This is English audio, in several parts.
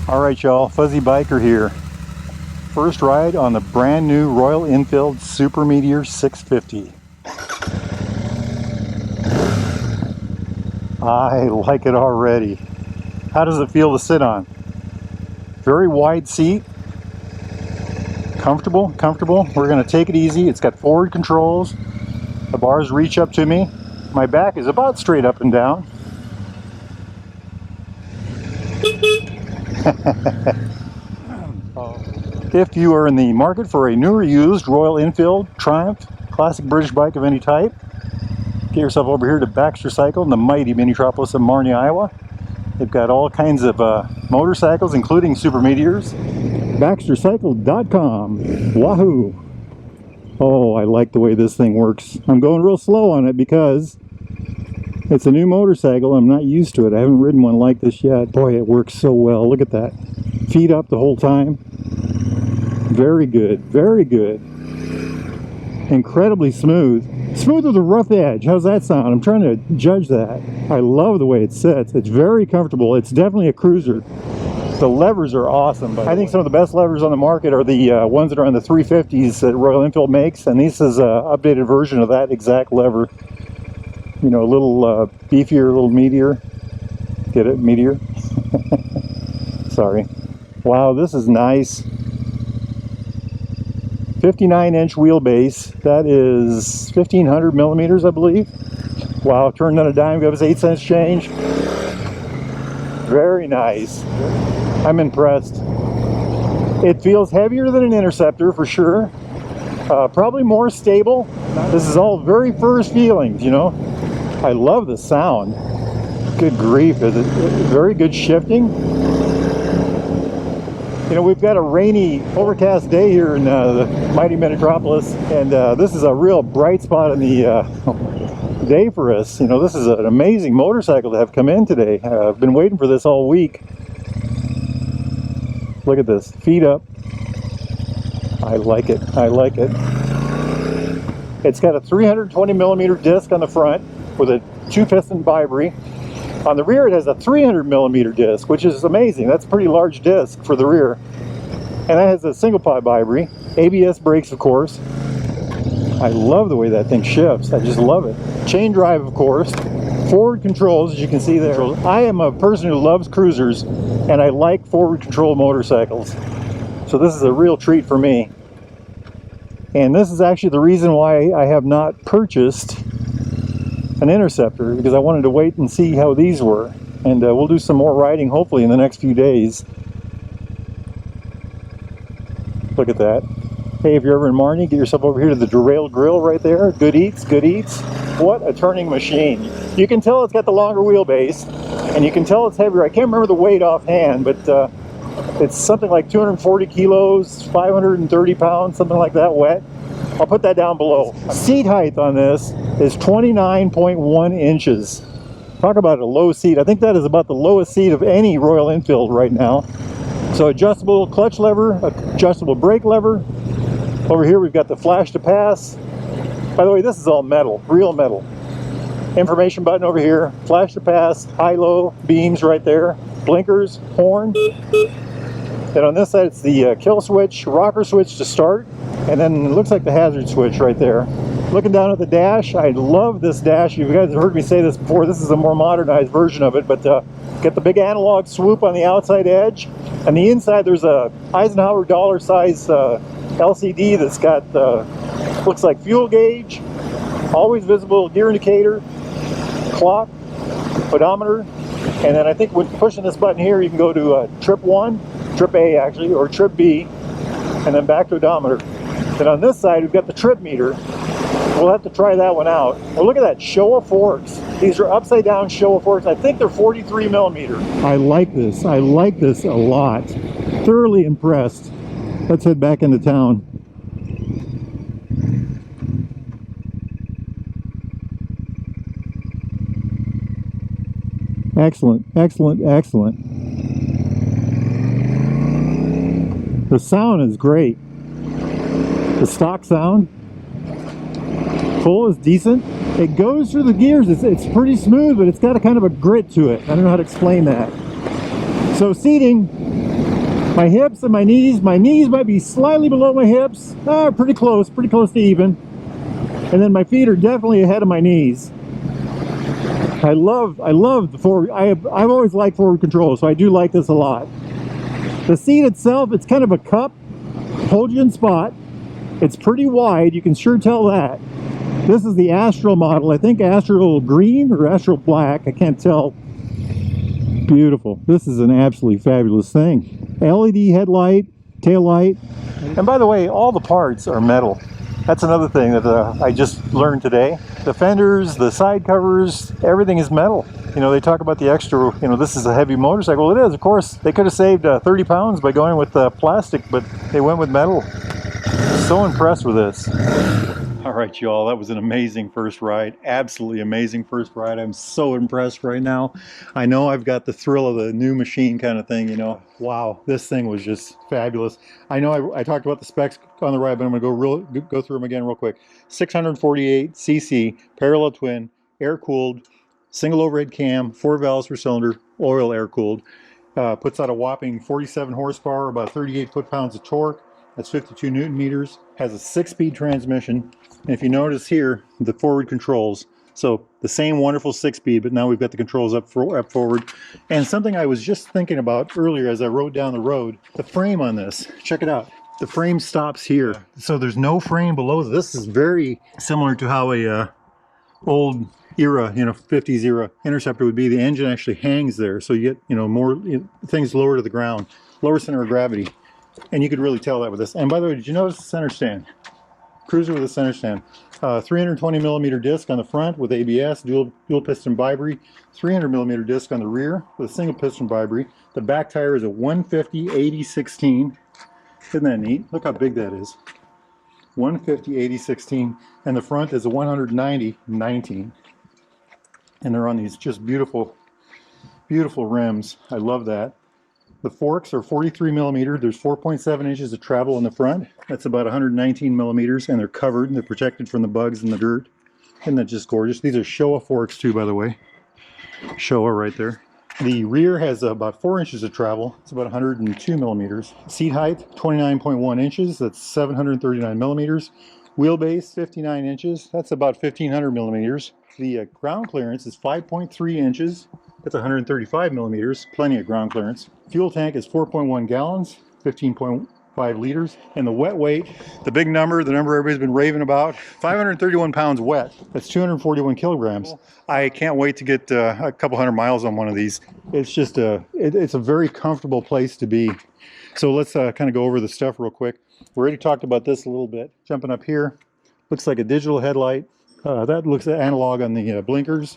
Alright y'all, Fuzzy Biker here. First ride on the brand new Royal Enfield Super Meteor 650. I like it already. How does it feel to sit on? Very wide seat. Comfortable. We're going to take it easy. It's got forward controls. The bars reach up to me. My back is about straight up and down. If you are in the market for a new or used Royal Enfield, Triumph, classic British bike of any type, get yourself over here to Baxter Cycle in the mighty Metropolis of Marnie, Iowa. They've got all kinds of motorcycles, including Super Meteors. BaxterCycle.com. Wahoo! Oh, I like the way this thing works. I'm going real slow on it because it's a new motorcycle. I'm not used to it. I haven't ridden one like this yet. Boy, it works so well. Look at that. Feet up the whole time. Very good. Very good. Incredibly smooth. Smooth with a rough edge. How's that sound? I'm trying to judge that. I love the way it sits. It's very comfortable. It's definitely a cruiser. The levers are awesome. I think some of the best levers on the market are the ones that are on the 350s that Royal Enfield makes, and this is an updated version of that exact lever. You know, a little beefier, a little Meteor. Get it? Meteor? Sorry. Wow, this is nice. 59-inch wheelbase. That is 1,500 millimeters, I believe. Wow, turned on a dime, gave us 8 cents change. Very nice. I'm impressed. It feels heavier than an Interceptor for sure. Probably more stable. This is all very first feelings, you know. I love the sound. Good grief, is it very good shifting? You know, we've got a rainy, overcast day here in the mighty Metropolis, and this is a real bright spot in the day for us. You know, this is an amazing motorcycle to have come in today. I've been waiting for this all week. Look at this, feet up. I like it, I like it. It's got a 320 millimeter disc on the front with a 2-piston Vibri. On the rear it has a 300 millimeter disc, which is amazing. That's a pretty large disc for the rear. And that has a single pod Vibri. ABS brakes, of course. I love the way that thing shifts. I just love it. Chain drive, of course. Forward controls, as you can see there. I am a person who loves cruisers, and I like forward control motorcycles. So this is a real treat for me. And this is actually the reason why I have not purchased an Interceptor, because I wanted to wait and see how these were. And we'll do some more riding hopefully in the next few days. Look at that. Hey, if you're ever in Marnie, get yourself over here to the Derailed Grill right there. Good eats, good eats. What a turning machine. You can tell it's got the longer wheelbase, and you can tell it's heavier. I can't remember the weight offhand, but it's something like 240 kilos, 530 pounds, something like that wet. I'll put that down below. Seat height on this is 29.1 inches. Talk about a low seat. I think that is about the lowest seat of any Royal Enfield right now. So adjustable clutch lever, adjustable brake lever. Over here we've got the flash to pass. By the way, this is all metal, real metal. Information button over here, flash to pass, high-low beams right there, blinkers, horn. Then on this side it's the kill switch, rocker switch to start, and then it looks like the hazard switch right there. Looking down at the dash, I love this dash. You guys have heard me say this before. This is a more modernized version of it, but get the big analog swoop on the outside edge. And the inside there's a Eisenhower dollar size LCD that's got, looks like fuel gauge, always visible gear indicator, clock, odometer, and then I think when pushing this button here you can go to trip 1, trip A actually, or trip B, and then back to odometer. Then on this side we've got the trip meter. We'll have to try that one out. Well, look at that, Showa forks. These are upside down Showa forks. I think they're 43 millimeter. I like this. I like this a lot. Thoroughly impressed. Let's head back into town. Excellent, excellent, excellent. The sound is great. The stock sound. Full is decent. It goes through the gears. It's pretty smooth, but it's got a kind of a grit to it. I don't know how to explain that. So seating, My hips and my knees might be slightly below my hips, pretty close to even. And then my feet are definitely ahead of my knees. I love the forward. I've always liked forward control, so I do like this a lot. The seat itself, it's kind of a cup, hold you in spot. It's pretty wide, you can sure tell that. This is the Astral model. I think Astral green or Astral black, I can't tell. Beautiful. This is an absolutely fabulous thing. LED headlight, tail light. And by the way, all the parts are metal. That's another thing that I just learned today. The fenders, the side covers, everything is metal. You know, they talk about the extra, you know, this is a heavy motorcycle. Well, it is, of course. They could have saved 30 pounds by going with plastic, but they went with metal. So impressed with this. All right, y'all, that was an amazing first ride. Absolutely amazing first ride. I'm so impressed right now. I know I've got the thrill of the new machine kind of thing, you know. Wow, this thing was just fabulous. I know I talked about the specs on the ride, but I'm going to go through them again real quick. 648 cc, parallel twin, air-cooled, single overhead cam, 4 valves per cylinder, oil air-cooled. Puts out a whopping 47 horsepower, about 38 foot-pounds of torque. That's 52 Newton meters. Has a 6-speed transmission. And if you notice here, the forward controls. So the same wonderful 6-speed, but now we've got the controls up forward. And something I was just thinking about earlier as I rode down the road, the frame on this, check it out. The frame stops here. So there's no frame below. This is very similar to how a old era, you know, 50s era Interceptor would be. The engine actually hangs there. So you get, you know, more things lower to the ground, lower center of gravity. And you could really tell that with this. And by the way, did you notice the center stand? Cruiser with a center stand. 320 millimeter disc on the front with ABS, dual piston bi-brake. 300 millimeter disc on the rear with a single piston bi-brake. The back tire is a 150/80/16. Isn't that neat? Look how big that is. 150/80/16. And the front is a 190/19. And they're on these just beautiful, beautiful rims. I love that. The forks are 43 millimeter. There's 4.7 inches of travel in the front. That's about 119 millimeters, and they're covered. They're protected from the bugs and the dirt. Isn't that just gorgeous? These are Showa forks too, by the way. Showa right there. The rear has about 4 inches of travel. It's about 102 millimeters. Seat height, 29.1 inches. That's 739 millimeters. Wheelbase, 59 inches. That's about 1,500 millimeters. The ground clearance is 5.3 inches. That's 135 millimeters, plenty of ground clearance. Fuel tank is 4.1 gallons, 15.5 liters. And the wet weight, the big number, the number everybody's been raving about, 531 pounds wet. That's 241 kilograms. I can't wait to get a couple hundred miles on one of these. It's just it's a very comfortable place to be. So let's kind of go over the stuff real quick. We already talked about this a little bit. Jumping up here, looks like a digital headlight. That looks analog on the blinkers.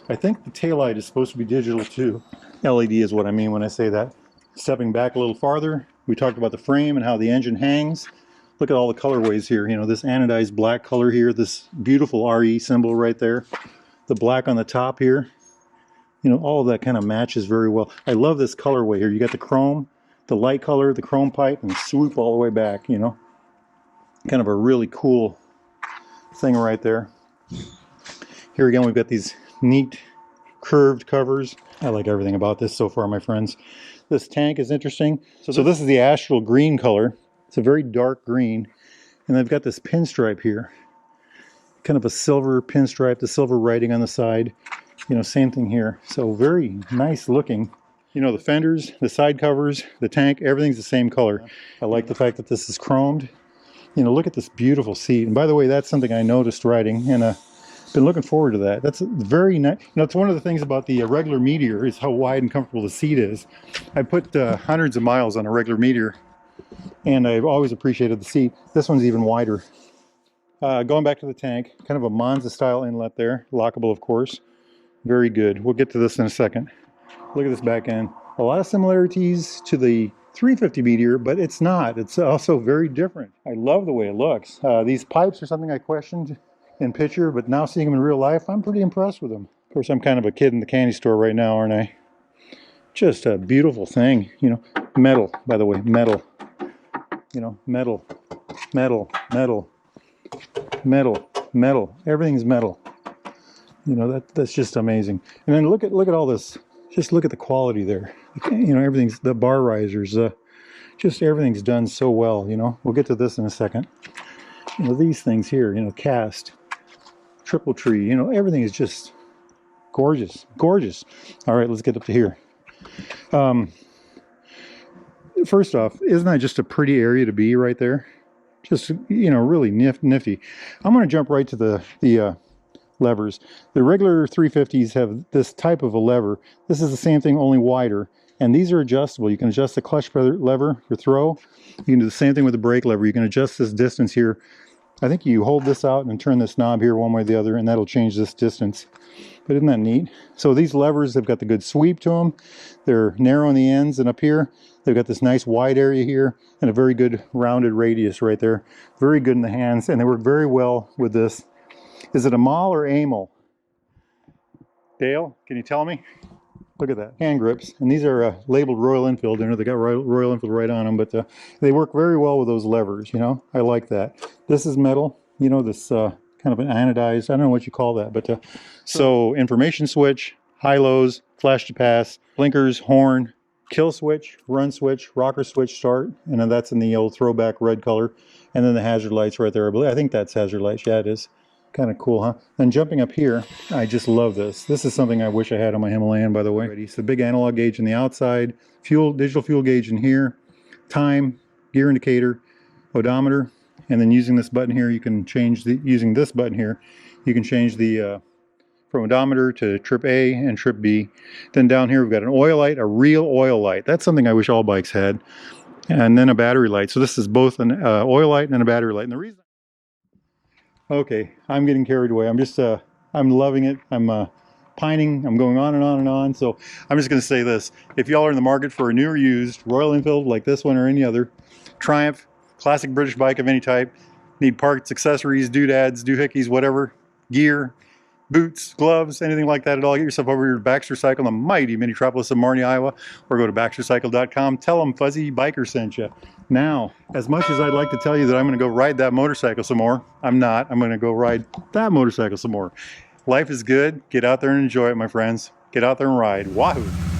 I think the taillight is supposed to be digital too. LED is what I mean when I say that. Stepping back a little farther, we talked about the frame and how the engine hangs. Look at all the colorways here. You know, this anodized black color here, this beautiful RE symbol right there. The black on the top here. You know, all of that kind of matches very well. I love this colorway here. You got the chrome, the light color, the chrome pipe, and the swoop all the way back, you know. Kind of a really cool thing right there. Here again, we've got these neat curved covers. I like everything about this so far, my friends. This tank is interesting. So this is the Astral green color. It's a very dark green. And they've got this pinstripe here. Kind of a silver pinstripe, the silver writing on the side. You know, same thing here. So very nice looking. You know, the fenders, the side covers, the tank, everything's the same color. I like the fact that this is chromed. You know, look at this beautiful seat. And by the way, that's something I noticed riding, and been looking forward to that. That's very nice. You know, it's one of the things about the regular Meteor is how wide and comfortable the seat is. I put hundreds of miles on a regular Meteor, and I've always appreciated the seat. This one's even wider. Going back to the tank, kind of a Monza style inlet there, lockable of course. Very good. We'll get to this in a second. Look at this back end. A lot of similarities to the 350 Meteor, but it's not. It's also very different. I love the way it looks. These pipes are something I questioned in picture, but now seeing them in real life, I'm pretty impressed with them. Of course, I'm kind of a kid in the candy store right now, aren't I? Just a beautiful thing, you know. Metal, by the way, metal. You know, metal, metal, metal, metal, metal. Everything's metal. You know, that's just amazing. And then look at all this. Just look at the quality there. You know, everything's the bar risers, Just everything's done so well, you know. We'll get to this in a second. You know, these things here, you know, cast, triple tree, you know, everything is just gorgeous, gorgeous. All right, let's get up to here. First off, isn't that just a pretty area to be right there? Just, you know, really nifty. I'm going to jump right to the levers. The regular 350s have this type of a lever. This is the same thing, only wider. And these are adjustable. You can adjust the clutch lever for throw. You can do the same thing with the brake lever. You can adjust this distance here. I think you hold this out and turn this knob here one way or the other, and that'll change this distance. But isn't that neat? So these levers have got the good sweep to them. They're narrow on the ends, and up here they've got this nice wide area here and a very good rounded radius right there. Very good in the hands, and they work very well with this. Is it a mall or amel? Dale, can you tell me? Look at that. Hand grips, and these are labeled Royal Enfield. I know they got Royal Enfield right on them, but they work very well with those levers, you know. I like that. This is metal, you know, this kind of an anodized, I don't know what you call that, but so information switch, high-lows, flash to pass, blinkers, horn, kill switch, run switch, rocker switch start, and then that's in the old throwback red color, and then the hazard lights right there. I think that's hazard lights. Yeah, it is. Kind of cool, huh? Then jumping up here, I just love this. This is something I wish I had on my Himalayan, by the way. It's the big analog gauge on the outside, digital fuel gauge in here, time, gear indicator, odometer, and then using this button here, you can change using this button here, you can change the from odometer to trip A and trip B. Then down here we've got an oil light, a real oil light. That's something I wish all bikes had. And then a battery light. So this is both an oil light and a battery light. And the reason... Okay, I'm getting carried away. I'm just, I'm loving it. I'm pining. I'm going on and on and on. So I'm just going to say this. If y'all are in the market for a new or used Royal Enfield like this one or any other, Triumph, classic British bike of any type, need parts, accessories, doodads, doohickeys, whatever, gear, boots, gloves, anything like that at all, get yourself over here to Baxter Cycle, the mighty Minneapolis of Marnie, Iowa, or go to baxtercycle.com. Tell them Fuzzy Biker sent you. Now, as much as I'd like to tell you that I'm going to go ride that motorcycle some more, I'm not. I'm going to go ride that motorcycle some more. Life is good. Get out there and enjoy it, my friends. Get out there and ride. Wahoo!